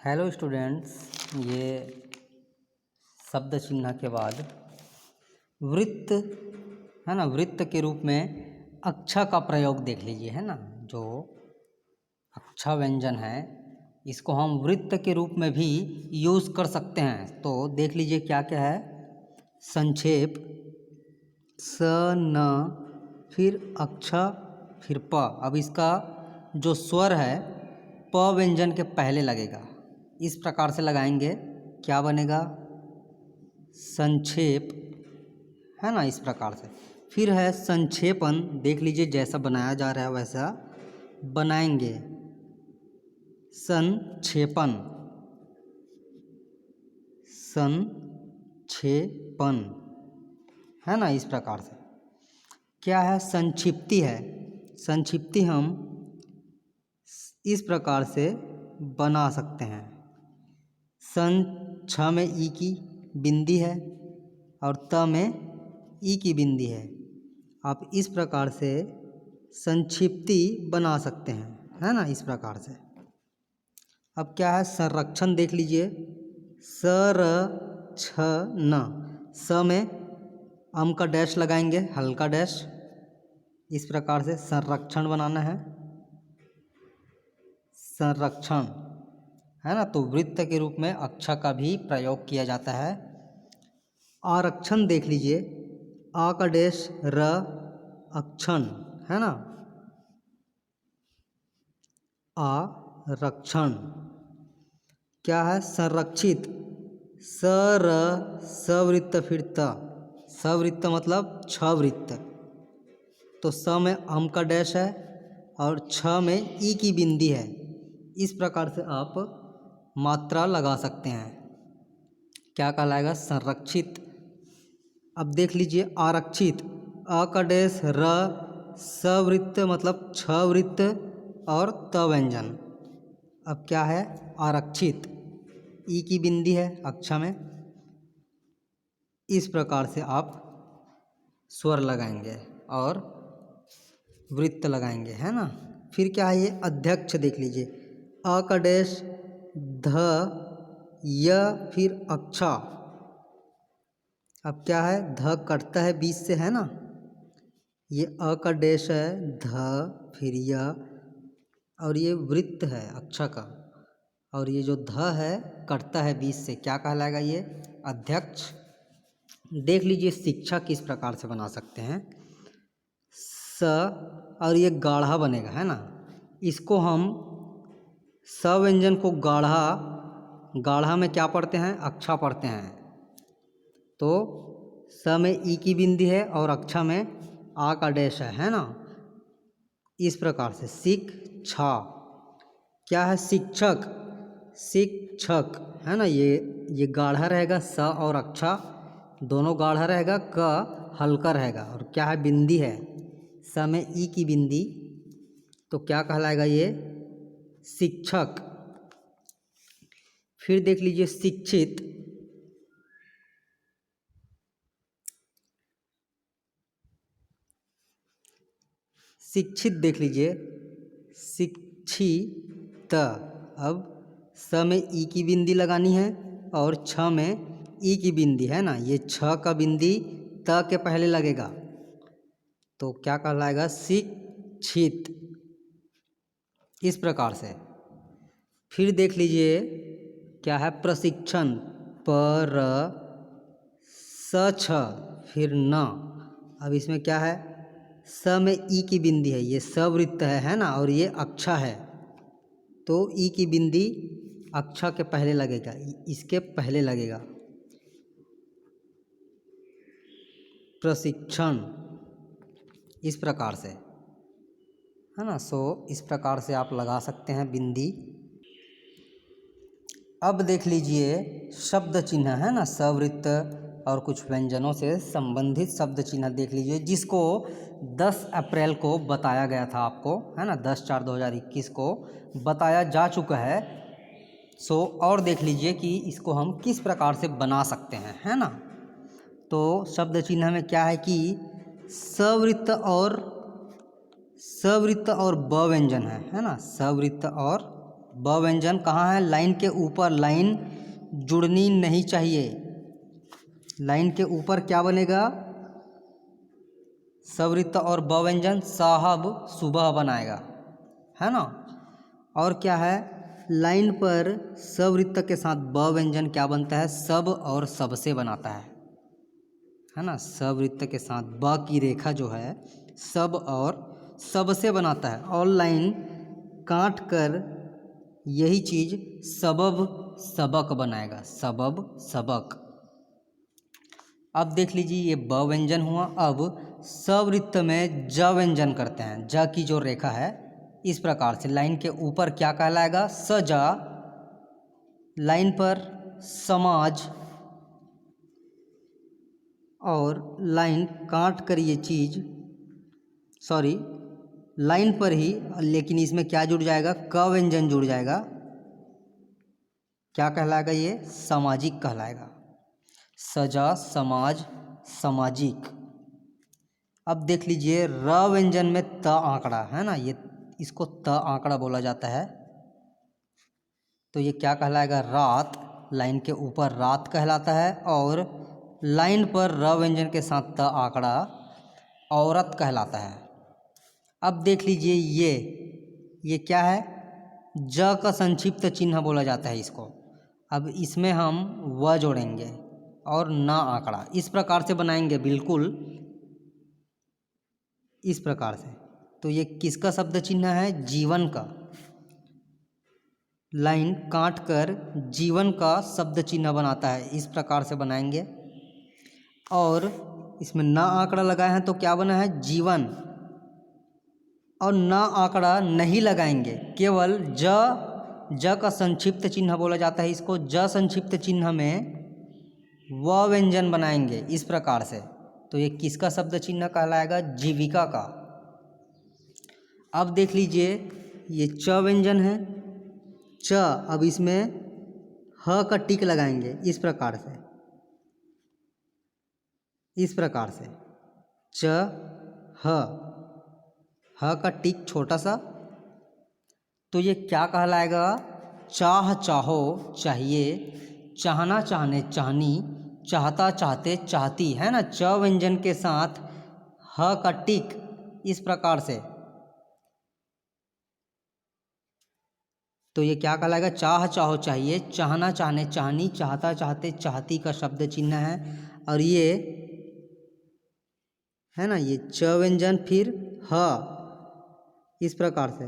Hello students, ये शब्द चिन्ह के बाद वृत्त है ना, वृत्त के रूप में अक्षा का प्रयोग देख लीजिए। है ना, जो अक्षा व्यंजन है इसको हम वृत्त के रूप में भी यूज़ कर सकते हैं। तो देख लीजिए क्या क्या है। संक्षेप, स न, फिर अक्षा, फिर प। अब इसका जो स्वर है प व्यंजन के पहले लगेगा। इस प्रकार से लगाएंगे, क्या बनेगा? संक्षेप, है ना, इस प्रकार से। फिर है संक्षेपन, देख लीजिए जैसा बनाया जा रहा है वैसा बनाएंगे। संक्षेपन, संक्षेपन, है ना, इस प्रकार से। क्या है? संक्षिप्ति है। संक्षिप्ति हम इस प्रकार से बना सकते हैं। सन छ में ई की बिंदी है और त में ई की बिंदी है। आप इस प्रकार से संक्षिप्ति बना सकते हैं, है ना, इस प्रकार से। अब क्या है? संरक्षण देख लीजिए। सर छ न, स में अम का डैश लगाएंगे, हल्का डैश। इस प्रकार से संरक्षण बनाना है। संरक्षण, है ना। तो वृत्त के रूप में अक्षा का भी प्रयोग किया जाता है। आरक्षण देख लीजिए। आ का डैश र अक्षण, है ना, आरक्षण। क्या है? संरक्षित। सर सवृत्त, फिर त। सवृत्त मतलब छ वृत्त। तो स में अम का डैश है और छ में ई की बिंदी है। इस प्रकार से आप मात्रा लगा सकते हैं। क्या कहलाएगा? संरक्षित। अब देख लीजिए आरक्षित। अ का डैश र, सवृत्त मतलब छ वृत्त और त व्यंजन। अब क्या है? आरक्षित। ई की बिंदी है अक्षा में। इस प्रकार से आप स्वर लगाएंगे और वृत्त लगाएंगे, है ना। फिर क्या है? ये अध्यक्ष देख लीजिए। अ का डैश ध य, फिर अक्षा। अब क्या है? ध कटता है बीच से, है ना। ये अ का डैश है, ध, फिर य, और ये वृत्त है अक्षा का। और ये जो ध है कटता है बीच से, क्या कहलाएगा? ये अध्यक्ष। देख लीजिए शिक्षा किस प्रकार से बना सकते हैं। स, और ये गाढ़ा बनेगा, है ना। इसको हम स व्यंजन को गाढ़ा, गाढ़ा में क्या पढ़ते हैं? अक्षा पढ़ते हैं। तो स में ई की बिंदी है और अक्षा में आ का डैश है ना। इस प्रकार से शिक्षा। क्या है? शिक्षक, शिक्षक, है ना। ये गाढ़ा रहेगा, स और अक्षा दोनों गाढ़ा रहेगा, क हल्का रहेगा। और क्या है? बिंदी है, स में ई की बिंदी। तो क्या कहलाएगा? ये शिक्षक। फिर देख लीजिए शिक्षित। शिक्षित देख लीजिए, शिक्षित। अब स में ई की बिंदी लगानी है और छ में ई की बिंदी, है ना। ये छ का बिंदी त के पहले लगेगा। तो क्या कहलाएगा? शिक्षित। इस प्रकार से। फिर देख लीजिए क्या है? प्रशिक्षण। पर स छ, फिर न। अब इसमें क्या है? स में ई की बिंदी है, ये सवृत्त है ना, और ये अक्षा है। तो ई की बिंदी अक्षा के पहले लगेगा, इसके पहले लगेगा। प्रशिक्षण, इस प्रकार से, है ना। सो इस प्रकार से आप लगा सकते हैं बिंदी। अब देख लीजिए शब्द चिन्ह, है ना, सवृत्त और कुछ व्यंजनों से संबंधित शब्द चिन्ह देख लीजिए, जिसको 10 अप्रैल को बताया गया था आपको, है ना। 10/4/2021 को बताया जा चुका है। सो और देख लीजिए कि इसको हम किस प्रकार से बना सकते हैं, है ना। तो शब्द चिन्ह में क्या है कि सवृत्त और ब व्यंजन है ना। सवृत्त और ब व्यंजन कहाँ है? लाइन के ऊपर। लाइन जुड़नी नहीं चाहिए। लाइन के ऊपर क्या बनेगा? सवृत्त और ब व्यंजन साहब सुबह बनाएगा, है ना। और क्या है? लाइन पर सवृत्त के साथ ब व्यंजन क्या बनता है? सब और सबसे बनाता है ना। सवृत्त के साथ ब की रेखा जो है सब और सबसे बनाता है। और लाइन काट कर यही चीज सबब सबक बनाएगा। सबब सबक। अब देख लीजिए ये ब व्यंजन हुआ। अब सवृत्त में ज व्यंजन करते हैं। ज की जो रेखा है इस प्रकार से लाइन के ऊपर क्या कहलाएगा? सजा। लाइन पर समाज और लाइन काट कर ये चीज लाइन पर ही, लेकिन इसमें क्या जुड़ जाएगा? क व्यंजन जुड़ जाएगा। क्या कहलाएगा? ये सामाजिक कहलाएगा। सजा, समाज, सामाजिक। अब देख लीजिए र व्यंजन में त आंकड़ा है ना, ये इसको त आंकड़ा बोला जाता है। तो ये क्या कहलाएगा? रात। लाइन के ऊपर रात कहलाता है और लाइन पर र व्यंजन के साथ त आंकड़ा औरत कहलाता है। अब देख लीजिए ये क्या है? ज का संक्षिप्त चिन्ह बोला जाता है इसको। अब इसमें हम व जोड़ेंगे और ना आंकड़ा। इस प्रकार से बनाएंगे, बिल्कुल इस प्रकार से। तो ये किसका शब्द चिन्ह है? जीवन का। लाइन काट कर जीवन का शब्द चिन्ह बनाता है। इस प्रकार से बनाएंगे। और इसमें ना आंकड़ा लगाए हैं तो क्या बना है? जीवन। और ना आंकड़ा नहीं लगाएंगे, केवल ज का संक्षिप्त चिन्ह बोला जाता है इसको। ज संक्षिप्त चिन्ह में व व्यंजन बनाएंगे इस प्रकार से। तो ये किसका शब्द चिन्ह कहलाएगा? जीविका का। अब देख लीजिए ये च व्यंजन है। च, अब इसमें ह का टिक लगाएंगे इस प्रकार से। इस प्रकार से च ह का टिक छोटा सा। तो ये क्या कहलाएगा? चाह, चाहो, चाहिए, चाहना, चाहने, चाहनी, चाहता, चाहते, चाहती, है ना। च व्यंजन के साथ ह का टिक इस प्रकार से। तो ये क्या कहलाएगा? चाह, चाहो, चाहिए, चाहना, चाहने, चाहनी, चाहता, चाहते, चाहती का शब्द चिन्ह है। और ये है ना, ये च व्यंजन फिर ह इस प्रकार से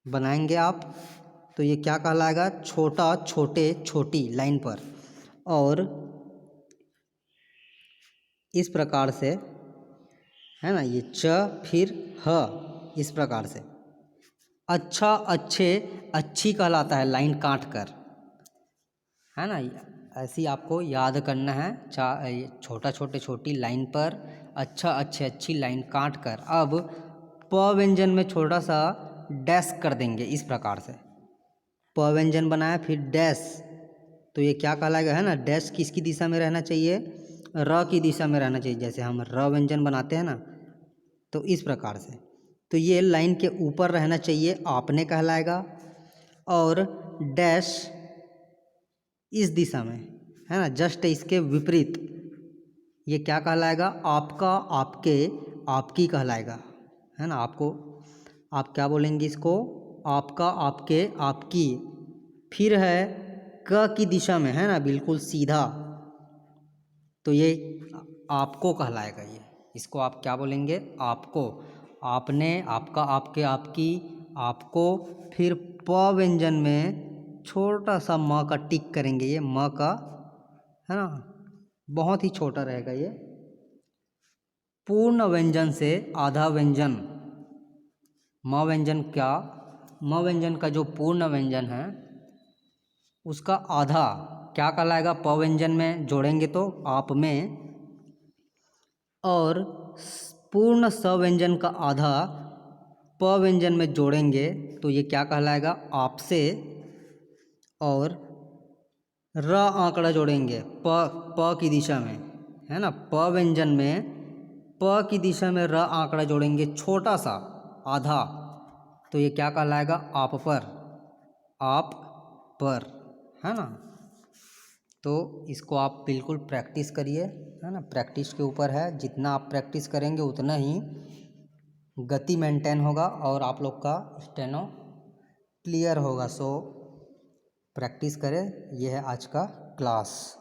बनाएंगे आप। तो ये क्या कहलाएगा? छोटा, छोटे, छोटी, लाइन पर। और इस प्रकार से है ना, ये च फिर ह इस प्रकार से। अच्छा, अच्छे, अच्छी कहलाता है लाइन काट कर, है ना। ऐसी आपको याद करना है। छोटा, छोटे, छोटी लाइन पर अच्छा, अच्छे, अच्छी लाइन काट कर। अब प व्यंजन में छोटा सा डैश कर देंगे इस प्रकार से। प व्यंजन बनाया फिर डैश। तो ये क्या कहलाएगा? है ना, डैश किसकी दिशा में रहना चाहिए? र की दिशा में रहना चाहिए। जैसे हम र व्यंजन बनाते हैं ना, तो इस प्रकार से। तो ये लाइन के ऊपर रहना चाहिए, आपने कहलाएगा। और डैश इस दिशा में, है ना, जस्ट इसके विपरीत ये क्या कहलाएगा? आपका, आपके, आपकी कहलाएगा, है ना। आपको, आप क्या बोलेंगे इसको? आपका, आपके, आपकी। फिर है क की दिशा में, है ना, बिल्कुल सीधा। तो ये आपको कहलाएगा। ये इसको आप क्या बोलेंगे? आपको, आपने, आपका, आपके, आपकी, आपको। फिर प व्यंजन में छोटा सा म का टिक करेंगे। ये म का, है ना, बहुत ही छोटा रहेगा ये। पूर्ण व्यंजन से आधा व्यंजन। म व्यंजन क्या? म व्यंजन का जो पूर्ण व्यंजन है उसका आधा क्या कहलाएगा? प व्यंजन में जोड़ेंगे तो आप में। और पूर्ण स व्यंजन का आधा प व्यंजन में जोड़ेंगे तो ये क्या कहलाएगा? आपसे। और र आंकड़ा जोड़ेंगे प की दिशा में, है ना। प व्यंजन में प की दिशा में र आंकड़ा जोड़ेंगे छोटा सा, आधा। तो ये क्या कहलाएगा? आप पर, है ना। तो इसको आप बिल्कुल प्रैक्टिस करिए, है ना। प्रैक्टिस के ऊपर है, जितना आप प्रैक्टिस करेंगे उतना ही गति मेंटेन होगा और आप लोग का स्टेनो क्लियर होगा। सो प्रैक्टिस करें। यह है आज का क्लास।